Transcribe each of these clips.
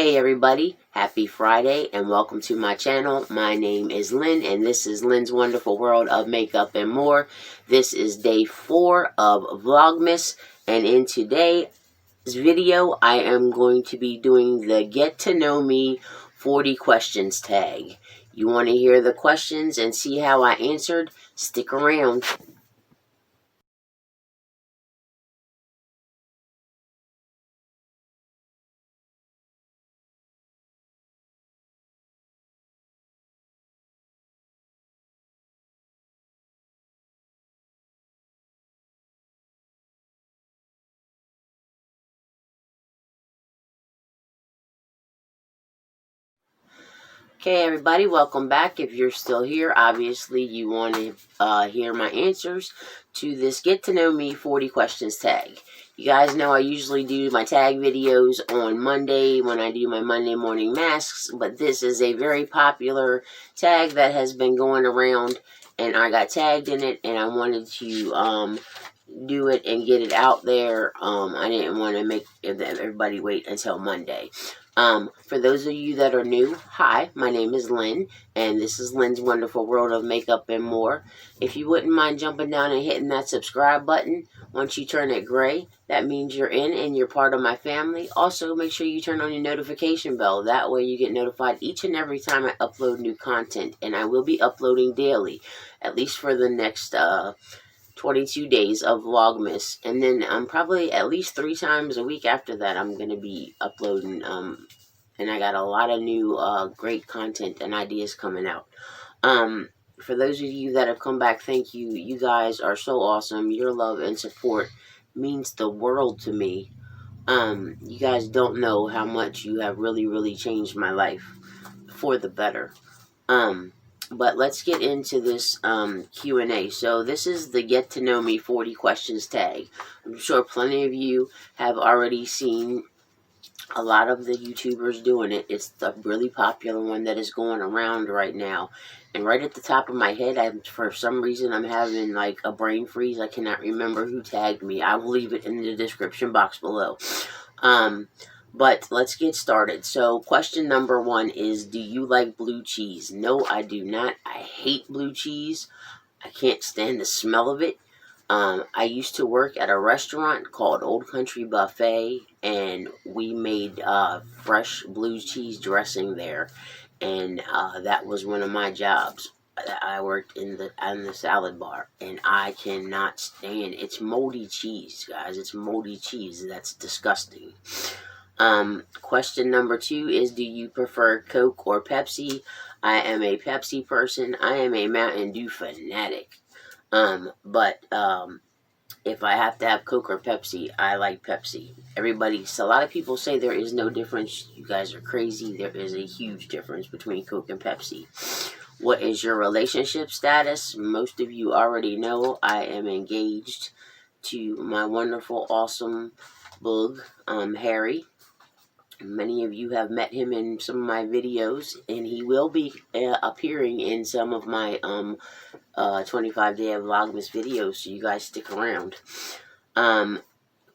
Hey everybody, happy Friday and welcome to my channel. My name is Lynn and this is Lynn's Wonderful World of Makeup and More. This is day 4 of Vlogmas, and in today's video I am going to be doing the Get to Know Me 40 Questions tag. You want to hear the questions and see how I answered? Stick around. Okay, everybody, welcome back. If you're still here, obviously you want to hear my answers to this Get to Know Me 40 Questions tag. You guys know I usually do my tag videos on Monday when I do my Monday morning masks, but this is a very popular tag that has been going around, and I got tagged in it, and I wanted to do it and get it out there. I didn't want to make everybody wait until Monday. For those of you that are new, hi, my name is Lynn, and this is Lynn's Wonderful World of Makeup and More. If you wouldn't mind jumping down and hitting that subscribe button, once you turn it gray, that means you're in and you're part of my family. Also, make sure you turn on your notification bell. That way you get notified each and every time I upload new content, and I will be uploading daily, at least for the next 22 days of Vlogmas, and then probably at least 3 times a week after that I'm going to be uploading, and I got a lot of new great content and ideas coming out. For those of you that have come back, thank you. You guys are so awesome. Your love and support means the world to me. You guys don't know how much you have really changed my life for the better. But let's get into this Q&A. So this is the Get to Know Me 40 Questions tag. I'm sure plenty of you have already seen a lot of the YouTubers doing it. It's the really popular one that is going around right now. And right at the top of my head, for some reason, I'm having like a brain freeze. I cannot remember who tagged me. I will leave it in the description box below. But let's get started. So question number 1 is, do you like blue cheese? No, I do not. I hate blue cheese. I can't stand the smell of it. I used to work at a restaurant called Old Country Buffet, and we made fresh blue cheese dressing there, and that was one of my jobs. I worked in the salad bar, and I cannot stand it's moldy cheese, guys. It's moldy cheese. That's disgusting. Question number 2 is, do you prefer Coke or Pepsi? I am a Pepsi person. I am a Mountain Dew fanatic. But if I have to have Coke or Pepsi, I like Pepsi. A lot of people say there is no difference. You guys are crazy. There is a huge difference between Coke and Pepsi. What is your relationship status? Most of you already know I am engaged to my wonderful, awesome bug, Harry. Many of you have met him in some of my videos, and he will be appearing in some of my 25-day Vlogmas videos, so you guys stick around.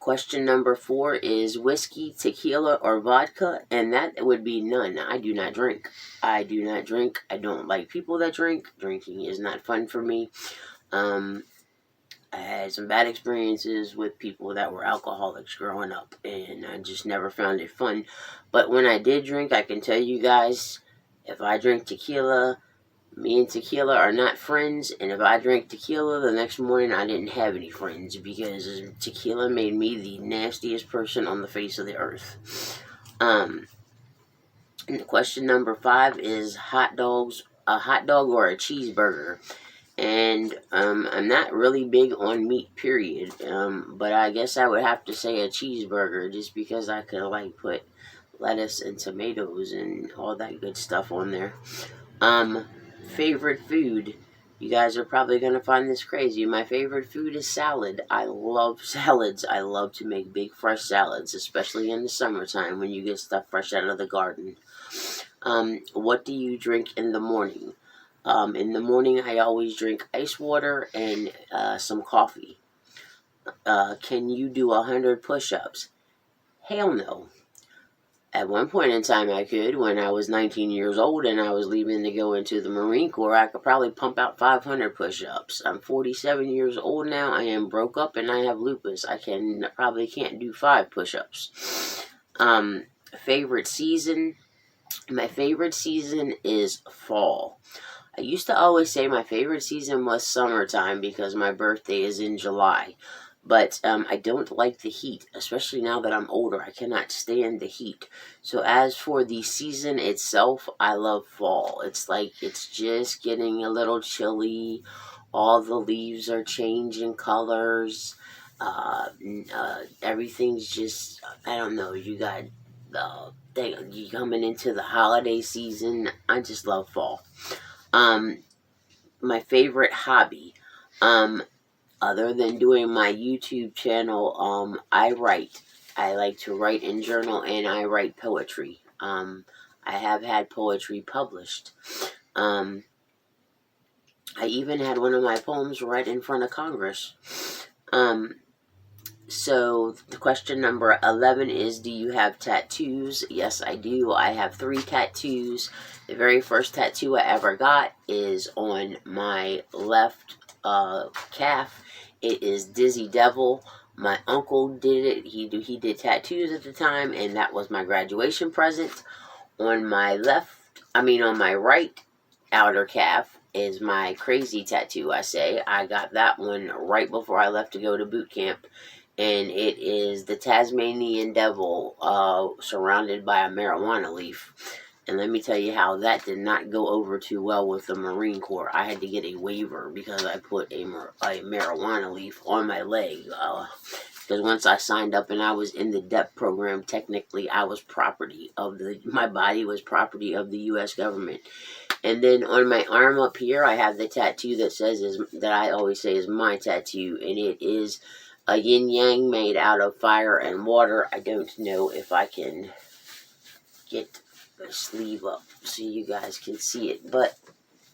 Question number 4 is whiskey, tequila, or vodka, and that would be none. I do not drink. I do not drink. I don't like people that drink. Drinking is not fun for me. I had some bad experiences with people that were alcoholics growing up, and I just never found it fun. But when I did drink, I can tell you guys, if I drink tequila, me and tequila are not friends, and if I drank tequila the next morning, I didn't have any friends, because tequila made me the nastiest person on the face of the earth. And question number 5 is a hot dog or a cheeseburger? And I'm not really big on meat, period. But I guess I would have to say a cheeseburger, just because I could like put lettuce and tomatoes and all that good stuff on there. Favorite food? You guys are probably gonna find this crazy. My favorite food is salad. I love salads. I love to make big fresh salads, especially in the summertime when you get stuff fresh out of the garden. What do you drink in the morning? In the morning, I always drink ice water and some coffee. Can you do 100 push-ups? Hell no. At one point in time I could. When I was 19 years old and I was leaving to go into the Marine Corps, I could probably pump out 500 push-ups. I'm 47 years old now. I am broke up and I have lupus. I probably can't do 5 push-ups. Favorite season? My favorite season is fall. I used to always say my favorite season was summertime because my birthday is in July. But I don't like the heat, especially now that I'm older. I cannot stand the heat. So as for the season itself, I love fall. It's like it's just getting a little chilly. All the leaves are changing colors. Everything's just, I don't know, you got you coming into the holiday season. I just love fall. My favorite hobby, other than doing my YouTube channel, I write. I like to write and journal, and I write poetry. I have had poetry published. I even had one of my poems read in front of Congress. So the question number 11 is, do you have tattoos? Yes, I do. I have 3 tattoos. The very first tattoo I ever got is on my left calf. It is Dizzy Devil. My uncle did it. He did tattoos at the time, and that was my graduation present. On my right outer calf is my crazy tattoo, I got that one right before I left to go to boot camp. And it is the Tasmanian Devil surrounded by a marijuana leaf. And let me tell you how that did not go over too well with the Marine Corps. I had to get a waiver because I put a marijuana leaf on my leg. Because once I signed up and I was in the DEP program, technically I was my body was property of the U.S. government. And then on my arm up here, I have the tattoo that I always say is my tattoo. And it is a yin-yang made out of fire and water. I don't know if I can get my sleeve up so you guys can see it. But,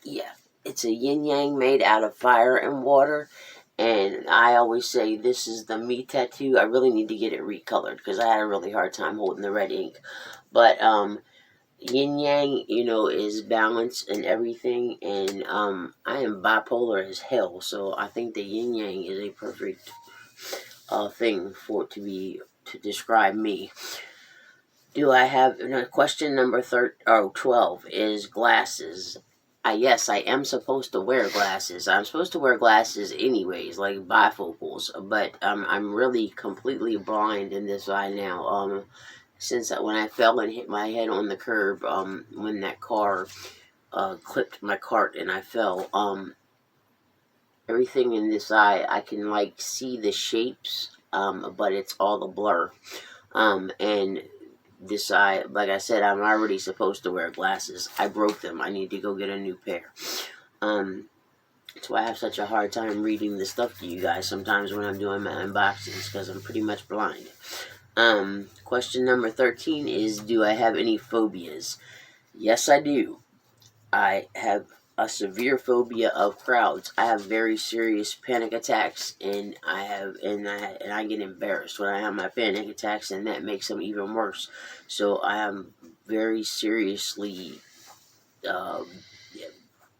yeah, it's a yin-yang made out of fire and water. And I always say this is the me tattoo. I really need to get it recolored because I had a really hard time holding the red ink. But, yin-yang, is balance and everything. And I am bipolar as hell. So I think the yin-yang is a perfect thing to describe me. Do I have question number 12 is glasses. Yes, I am supposed to wear glasses. I'm supposed to wear glasses anyways, like bifocals, but I'm really completely blind in this eye now. Since when I fell and hit my head on the curb, when that car clipped my cart and I fell, everything in this eye, I can see the shapes, but it's all a blur. And this eye, like I said, I'm already supposed to wear glasses. I broke them. I need to go get a new pair. That's why I have such a hard time reading the stuff to you guys sometimes when I'm doing my unboxings, because I'm pretty much blind. Question number 13 is, do I have any phobias? Yes, I do. I have a severe phobia of crowds. I have very serious panic attacks, and I get embarrassed when I have my panic attacks, and that makes them even worse. So I am very seriously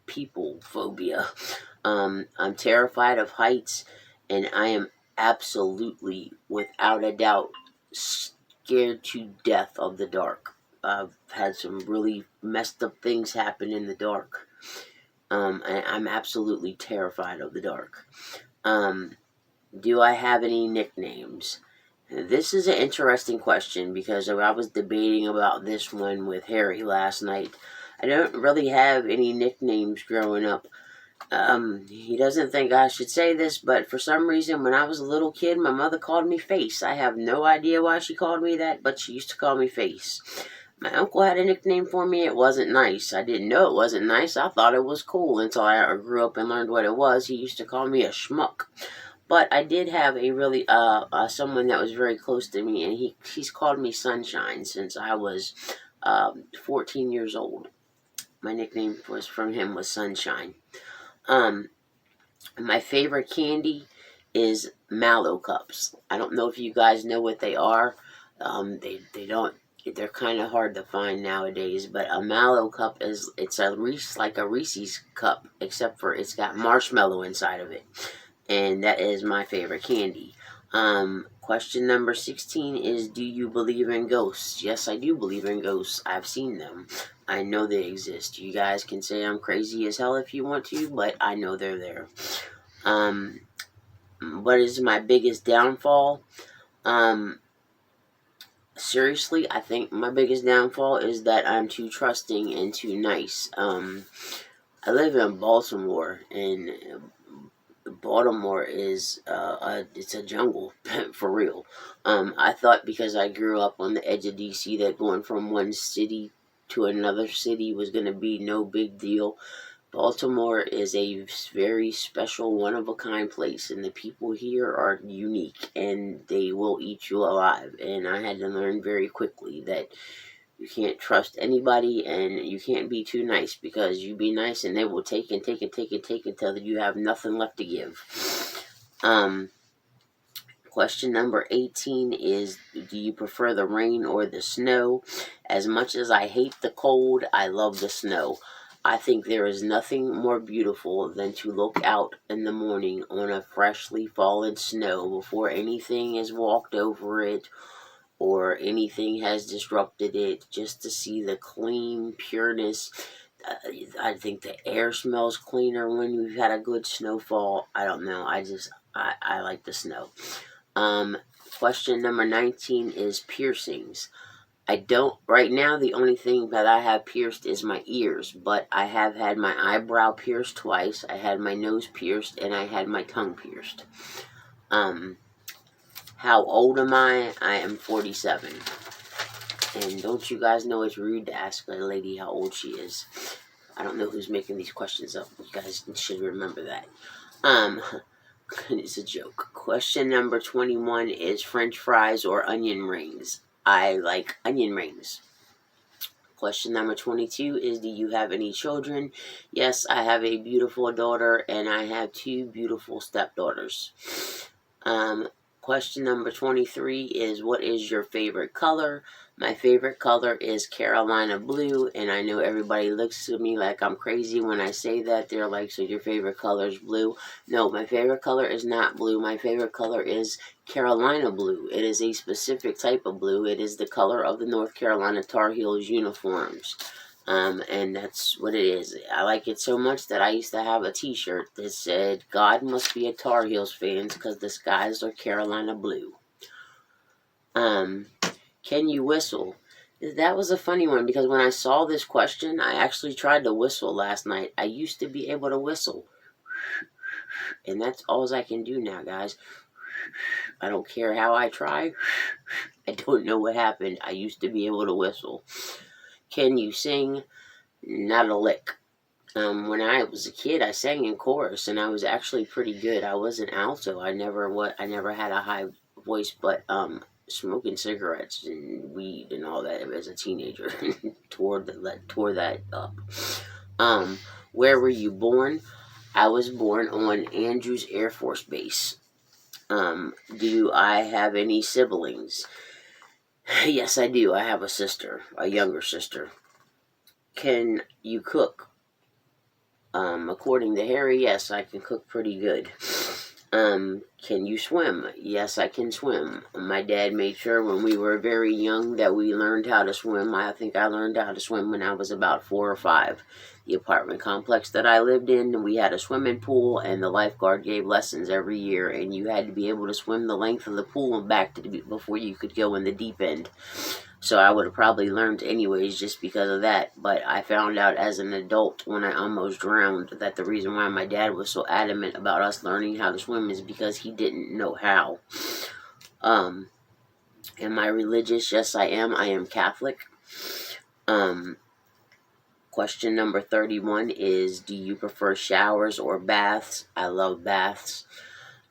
people phobia. I'm terrified of heights, and I am absolutely, without a doubt, scared to death of the dark. I've had some really messed up things happen in the dark. I'm absolutely terrified of the dark. Do I have any nicknames? This is an interesting question because I was debating about this one with Harry last night. I don't really have any nicknames growing up. He doesn't think I should say this, but for some reason when I was a little kid, my mother called me Face. I have no idea why she called me that, but she used to call me Face. My uncle had a nickname for me. It wasn't nice. I didn't know it wasn't nice. I thought it was cool until I grew up and learned what it was. He used to call me a schmuck. But I did have a really, someone that was very close to me, and he's called me Sunshine since I was 14 years old. My nickname from him was Sunshine. My favorite candy is Mallow Cups. I don't know if you guys know what they are. They don't they're kind of hard to find nowadays, but a Mallow cup it's a Reese, like a Reese's cup, except for it's got marshmallow inside of it, and that is my favorite candy. Question number 16 is, do you believe in ghosts? Yes, I do believe in ghosts. I've seen them. I know they exist. You guys can say I'm crazy as hell if you want to, but I know they're there. What is my biggest downfall? Seriously, I think my biggest downfall is that I'm too trusting and too nice. I live in Baltimore, and Baltimore is it's a jungle for real. I thought because I grew up on the edge of DC that going from one city to another city was gonna be no big deal. Baltimore is a very special, one-of-a-kind place, and the people here are unique, and they will eat you alive. And I had to learn very quickly that you can't trust anybody, and you can't be too nice, because you be nice, and they will take and take and take and take until you have nothing left to give. Question number 18 is, do you prefer the rain or the snow? As much as I hate the cold, I love the snow. I think there is nothing more beautiful than to look out in the morning on a freshly fallen snow before anything has walked over it or anything has disrupted it, just to see the clean pureness. I think the air smells cleaner when we've had a good snowfall. I don't know. I like the snow. Question number 19 is piercings. Right now, the only thing that I have pierced is my ears, but I have had my eyebrow pierced twice, I had my nose pierced, and I had my tongue pierced. How old am I? I am 47. And don't you guys know it's rude to ask a lady how old she is? I don't know who's making these questions up. You guys should remember that. It's a joke. Question number 21 is French fries or onion rings? I like onion rings. Question number 22 is, do you have any children? Yes, I have a beautiful daughter, and I have 2 beautiful stepdaughters. Question number 23 is, what is your favorite color? My favorite color is Carolina blue, and I know everybody looks at me like I'm crazy when I say that. They're like, so your favorite color is blue? No, my favorite color is not blue. My favorite color is Carolina blue. It is a specific type of blue. It is the color of the North Carolina Tar Heels uniforms. And that's what it is. I like it so much that I used to have a t-shirt that said, God must be a Tar Heels fan because the skies are Carolina blue. Can you whistle? That was a funny one, because when I saw this question, I actually tried to whistle last night. I used to be able to whistle. And that's all I can do now, guys. I don't care how I try. I don't know what happened. I used to be able to whistle. Can you sing? Not a lick. When I was a kid, I sang in chorus, and I was actually pretty good. I was an alto. I never had a high voice, but smoking cigarettes and weed and all that as a teenager tore that up. Where were you born? I was born on Andrews Air Force Base. Do I have any siblings? Yes, I do. I have a sister, a younger sister. Can you cook? According to Harry, yes, I can cook pretty good. Can you swim? Yes, I can swim. My dad made sure when we were very young that we learned how to swim. I think I learned how to swim when I was about 4 or 5. The apartment complex that I lived in, we had a swimming pool, and the lifeguard gave lessons every year, and you had to be able to swim the length of the pool and back before you could go in the deep end. So I would have probably learned anyways just because of that. But I found out as an adult when I almost drowned that the reason why my dad was so adamant about us learning how to swim is because he didn't know how. Am I religious? Yes, I am. I am Catholic. Question number 31 is, do you prefer showers or baths? I love baths.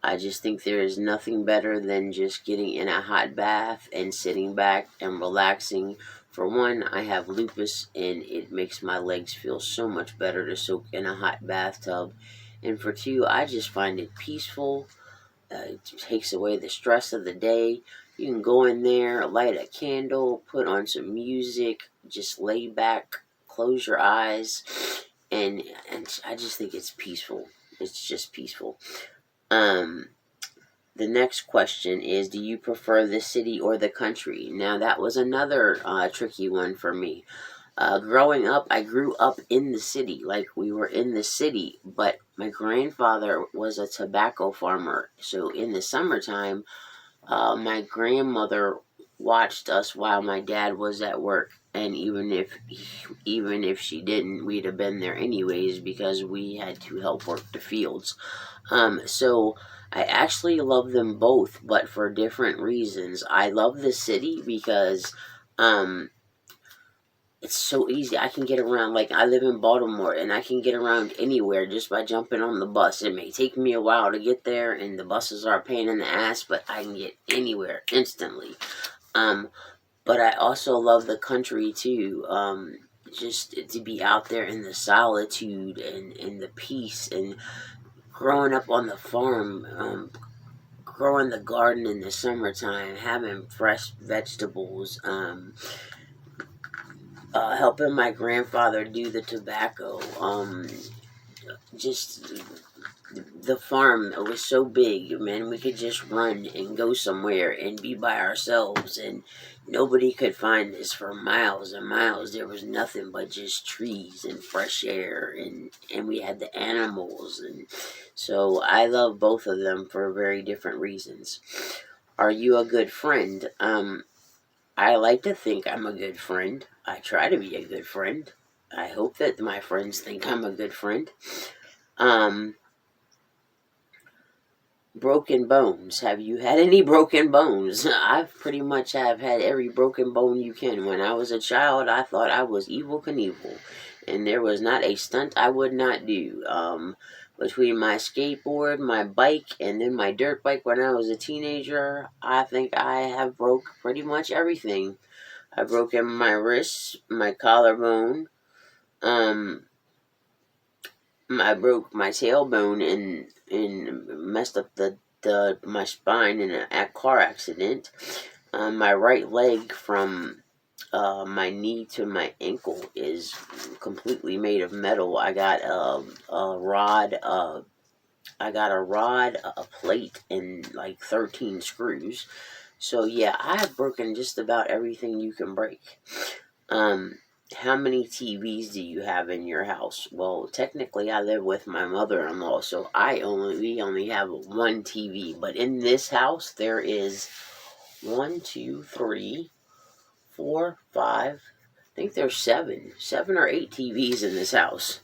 I just think there is nothing better than just getting in a hot bath and sitting back and relaxing. For one, I have lupus, and it makes my legs feel so much better to soak in a hot bathtub. And for 2, I just find it peaceful. It takes away the stress of the day. You can go in there, light a candle, put on some music, just lay back, close your eyes, and I just think it's peaceful. It's just peaceful. The next question is, do you prefer the city or the country? Now, that was another tricky one for me. Growing up, I grew up in the city, like we were in the city, but my grandfather was a tobacco farmer. So in the summertime, my grandmother watched us while my dad was at work. And even if she didn't, we'd have been there anyways because we had to help work the fields. So I actually love them both, but for different reasons. I love the city because it's so easy. I can get around. Like, I live in Baltimore, and I can get around anywhere just by jumping on the bus. It may take me a while to get there, and the buses are a pain in the ass, but I can get anywhere instantly. But I also love the country, too. Just to be out there in the solitude and the peace, and growing up on the farm, growing the garden in the summertime, having fresh vegetables, helping my grandfather do the tobacco, just the farm was so big, man. We could just run and go somewhere and be by ourselves, and nobody could find us for miles and miles. There was nothing but just trees and fresh air, and we had the animals, and so I love both of them for very different reasons. Are you a good friend? I like to think I'm a good friend. I try to be a good friend. I hope that my friends think I'm a good friend. Broken bones. Have you had any broken bones? I pretty much have had every broken bone you can. When I was a child, I thought I was Evel Knievel, and there was not a stunt I would not do. Between my skateboard, my bike, and then my dirt bike when I was a teenager, I think I have broke pretty much everything. I've broken my wrist, my collarbone, I broke my tailbone and messed up my spine in a car accident. My right leg from my knee to my ankle is completely made of metal. I got a rod, a plate, and like 13 screws. So yeah, I have broken just about everything you can break. How many TVs do you have in your house? Well, technically I live with my mother-in-law, so we only have one TV. But in this house, there is 1, 2, 3, 4, 5. I think there's 7 or 8 TVs in this house.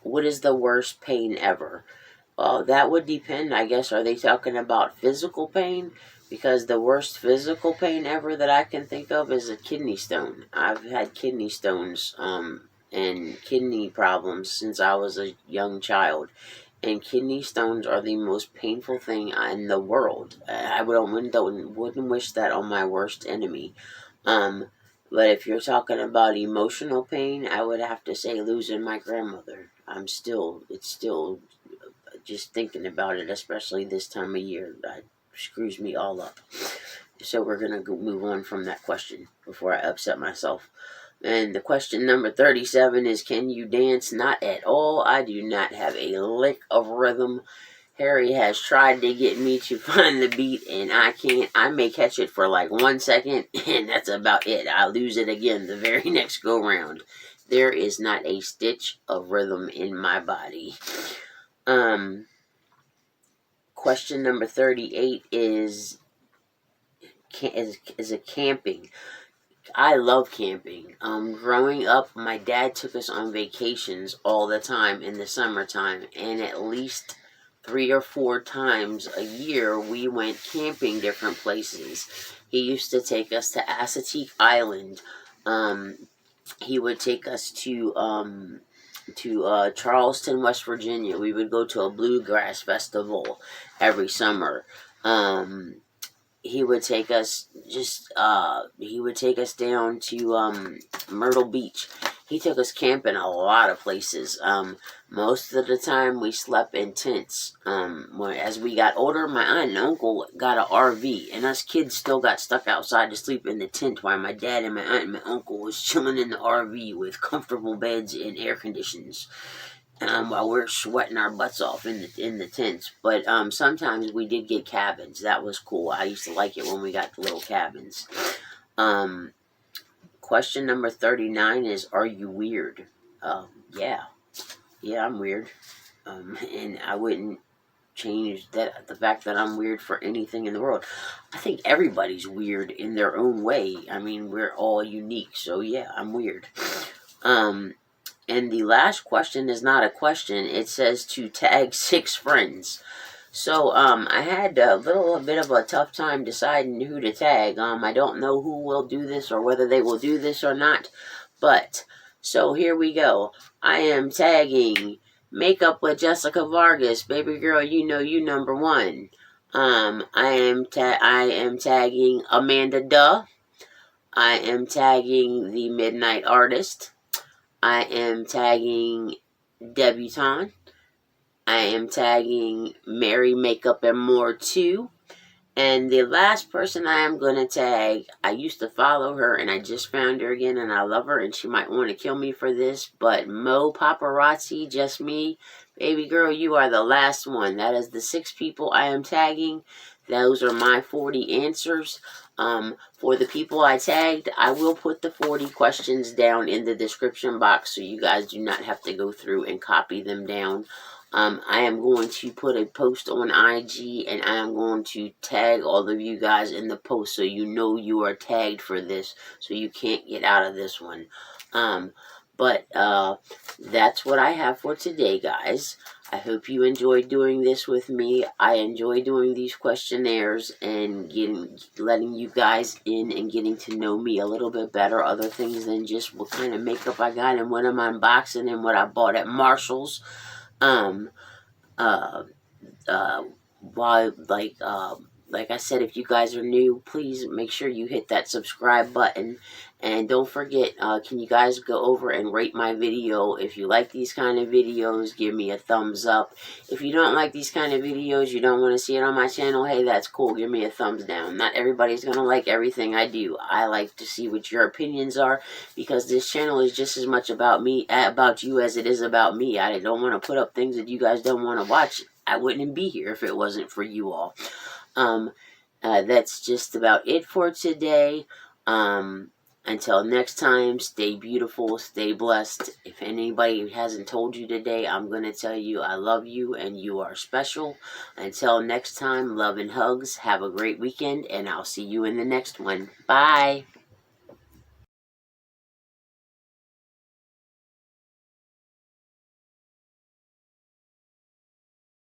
What is the worst pain ever? Well, that would depend, I guess. Are they talking about physical pain? Because the worst physical pain ever that I can think of is a kidney stone. I've had kidney stones and kidney problems since I was a young child. And kidney stones are the most painful thing in the world. I wouldn't wish that on my worst enemy. But if you're talking about emotional pain, I would have to say losing my grandmother. It's still just thinking about it, especially this time of year, that screws me all up. So we're going to move on from that question before I upset myself. And the question number 37 is, can you dance? Not at all. I do not have a lick of rhythm. Harry has tried to get me to find the beat, and I can't. I may catch it for like 1 second, and that's about it. I lose it again the very next go round. There is not a stitch of rhythm in my body. Question number 38 is it camping? I love camping. Growing up, my dad took us on vacations all the time in the summertime, and at least 3 or 4 times a year we went camping different places. He used to take us to Assateague Island. He would take us to Charleston, West Virginia. We would go to a bluegrass festival every summer. He would take us down to Myrtle Beach. He took us camping a lot of places. Most of the time we slept in tents. As we got older, my aunt and uncle got an RV, and us kids still got stuck outside to sleep in the tent while my dad and my aunt and my uncle was chilling in the RV with comfortable beds and air conditions. While we're sweating our butts off in the tents. But sometimes we did get cabins. That was cool. I used to like it when we got the little cabins. Question number 39 is, are you weird? Yeah. Yeah, I'm weird. And I wouldn't change the fact that I'm weird for anything in the world. I think everybody's weird in their own way. I mean, we're all unique. So yeah, I'm weird. And the last question is not a question. It says to tag 6 friends. So, I had a little bit of a tough time deciding who to tag. I don't know who will do this or whether they will do this or not. But, so here we go. I am tagging Makeup with Jessica Vargas. Baby girl, you know you number 1. I am tagging Amanda Duh. I am tagging The Midnight Artist. I am tagging Debutante. I am tagging Mary Makeup and More 2. And the last person I am going to tag, I used to follow her and I just found her again and I love her and she might want to kill me for this. But Mo Paparazzi, just me. Baby girl, you are the last one. That is the 6 people I am tagging. Those are my 40 answers. For the people I tagged, I will put the 40 questions down in the description box so you guys do not have to go through and copy them down. I am going to put a post on IG and I am going to tag all of you guys in the post so you know you are tagged for this so you can't get out of this one. But that's what I have for today, guys. I hope you enjoyed doing this with me. I enjoy doing these questionnaires and letting you guys in and getting to know me a little bit better. Other things than just what kind of makeup I got and what I'm unboxing and what I bought at Marshall's. Like I said, if you guys are new, please make sure you hit that subscribe button. And don't forget, can you guys go over and rate my video? If you like these kind of videos, give me a thumbs up. If you don't like these kind of videos, you don't want to see it on my channel, hey, that's cool. Give me a thumbs down. Not everybody's going to like everything I do. I like to see what your opinions are because this channel is just as much about you as it is about me. I don't want to put up things that you guys don't want to watch. I wouldn't be here if it wasn't for you all. That's just about it for today. Until next time, stay beautiful, stay blessed. If anybody hasn't told you today, I'm going to tell you I love you and you are special. Until next time, love and hugs. Have a great weekend, and I'll see you in the next one. Bye.